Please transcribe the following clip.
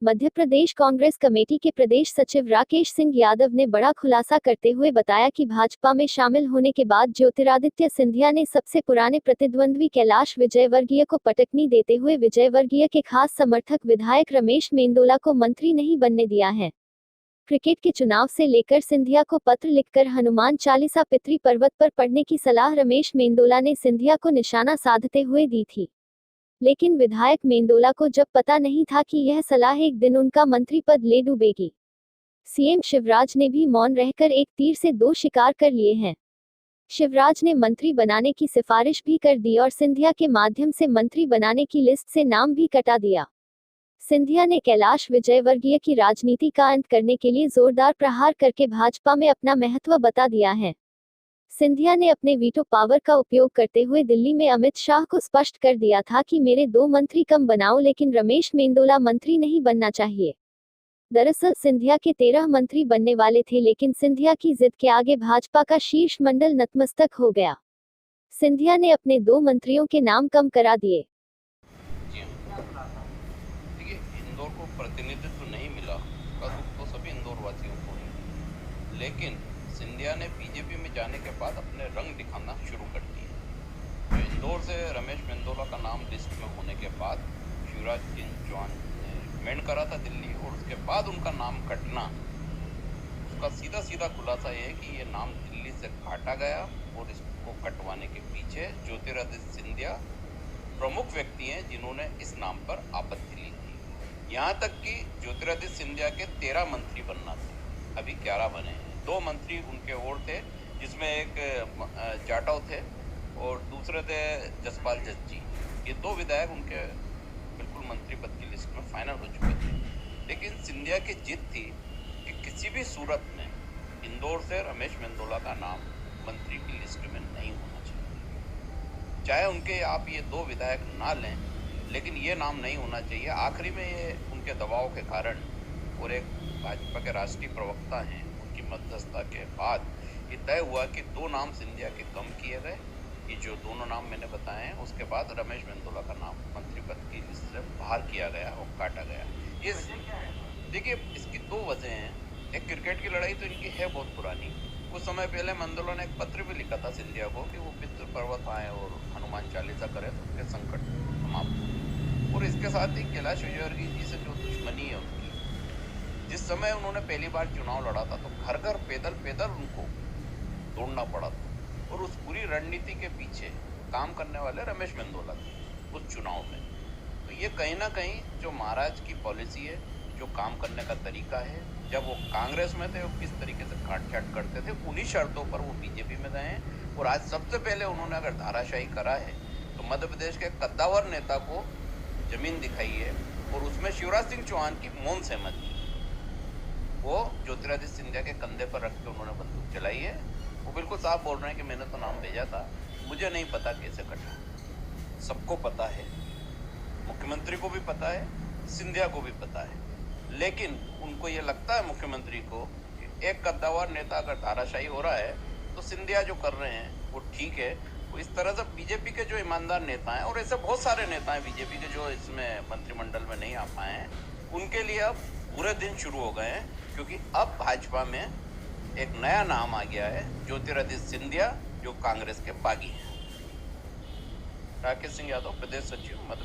Madhya Pradesh Congress committee के प्रदेश सचिव राकेश सिंह यादव ने बड़ा खुलासा करते हुए बताया कि भाजपा में शामिल होने के बाद ज्योतिरादित्य सिंधिया ने सबसे पुराने प्रतिद्वंद्वी कैलाश विजयवर्गीय को पटकनी देते हुए विजयवर्गीय के खास समर्थक विधायक रमेश मेंदोला को मंत्री नहीं बनने दिया है। क्रिकेट के चुनाव से लेकर सिंधिया को पत्र लिखकर हनुमान चालीसा पितृ पर्वत पर पढ़ने की सलाह रमेश मेंदोला ने सिंधिया को निशाना साधते हुए दी थी। लेकिन विधायक मेंदोला को जब पता नहीं था कि यह सलाह एक दिन उनका मंत्री पद ले डूबेगी। सीएम शिवराज ने भी मौन रहकर एक तीर से दो शिकार कर लिए हैं। शिवराज ने मंत्री बनाने की सिफारिश भी कर दी और सिंधिया के माध्यम से मंत्री बनाने की लिस्ट से नाम भी कटा दिया। सिंधिया ने कैलाश विजयवर्गीय की राजनीति का अंत करने के लिए जोरदार प्रहार करके भाजपा में अपना महत्व बता दिया है। सिंधिया ने अपने वीटो पावर का उपयोग करते हुए दिल्ली में अमित शाह को स्पष्ट कर दिया था कि मेरे 2 मंत्री कम बनाओ, लेकिन रमेश मेंदोला मंत्री नहीं बनना चाहिए। दरअसल सिंधिया के 13 मंत्री बनने वाले थे, लेकिन सिंधिया की जिद के आगे भाजपा का शीर्ष मंडल नतमस्तक हो गया। सिंधिया ने अपने 2 मंत्रियों के नाम कम करा दिए। देखिए, इंदौर को प्रतिनिधित्व नहीं मिला का दुख तो सभी इंदौर वासियों को है, लेकिन सिंधिया ने बीजेपी में जाने के बाद अपने रंग दिखाना शुरू कर दिए। तो इंदौर से रमेश मेंदोला का नाम लिस्ट में होने के बाद शिवराज सिंह चौहान ने रिकमेंड करा था दिल्ली, और उसके बाद उनका नाम कटना, उसका सीधा सीधा खुलासा ये है कि ये नाम दिल्ली से काटा गया और इसको कटवाने के पीछे ज्योतिरादित्य सिंधिया प्रमुख व्यक्ति हैं जिन्होंने इस नाम पर आपत्ति ली थी। यहाँ तक कि ज्योतिरादित्य सिंधिया के 13 मंत्री बनना थे, अभी 11 बने हैं। 2 मंत्री उनके और थे, जिसमें एक जाटव थे और दूसरे थे जसपाल जज्जी। ये 2 विधायक उनके बिल्कुल मंत्री पद की लिस्ट में फाइनल हो चुके थे। लेकिन सिंधिया की जिद थी कि किसी भी सूरत में इंदौर से रमेश मेंदोला का नाम मंत्री की लिस्ट में नहीं होना चाहिए। चाहे उनके आप ये 2 विधायक ना लें, लेकिन ये नाम नहीं होना चाहिए। आखिरी में ये उनके दबाव के कारण और एक भाजपा के राष्ट्रीय प्रवक्ता हैं, उनकी मध्यस्थता के बाद ये तय हुआ कि 2 नाम सिंधिया के कम किए गए। ये जो दोनों नाम मैंने बताए हैं, उसके बाद रमेश मेंदोला का नाम मंत्री पद की लिस्ट से बाहर किया गया और काटा गया। ये देखिए, इसकी 2 वजह हैं। एक, क्रिकेट की लड़ाई तो इनकी है बहुत पुरानी। कुछ समय पहले मेंदोला ने एक पत्र भी लिखा था सिंधिया को कि वो पितृ पर्वत आए और हनुमान चालीसा करें तो उनके संकट समाप्त हो। और इसके साथ ही कैलाश विजयवर्गीय जी से जो दुश्मनी है उनकी, जिस समय उन्होंने पहली बार चुनाव लड़ा था तो घर घर पैदल उनको दौड़ना पड़ा था, और उस पूरी रणनीति के पीछे काम करने वाले रमेश मेंदोला थे उस चुनाव में। तो ये कहीं ना कहीं जो महाराज की पॉलिसी है, जो काम करने का तरीका है, जब वो कांग्रेस में थे वो किस तरीके से काट-छाट करते थे, उन्हीं शर्तों पर वो बीजेपी में गए हैं। और आज सबसे पहले उन्होंने अगर धाराशाही करा है तो मध्य प्रदेश के कद्दावर नेता को जमीन दिखाई है, और उसमें शिवराज सिंह चौहान की मौन सहमति वो ज्योतिरादित्य सिंधिया के कंधे पर रख के उन्होंने बंदूक चलाई है। वो बिल्कुल साफ बोल रहे हैं कि मैंने तो नाम भेजा था, मुझे नहीं पता कैसे कटा। सबको पता है, मुख्यमंत्री को भी पता है, सिंधिया को भी पता है, लेकिन उनको ये लगता है मुख्यमंत्री को कि एक कद्दावर नेता अगर धाराशाही हो रहा है तो सिंधिया जो कर रहे हैं वो ठीक है। वो इस तरह से बीजेपी के जो ईमानदार नेता हैं, और ऐसे बहुत सारे नेता हैं बीजेपी के जो इसमें मंत्रिमंडल में नहीं आ पाए हैं, उनके लिए अब बुरे दिन शुरू हो गए हैं, क्योंकि अब भाजपा में एक नया नाम आ गया है, ज्योतिरादित्य सिंधिया, जो कांग्रेस के बागी हैं। राकेश सिंह यादव, प्रदेश सचिव, मध्य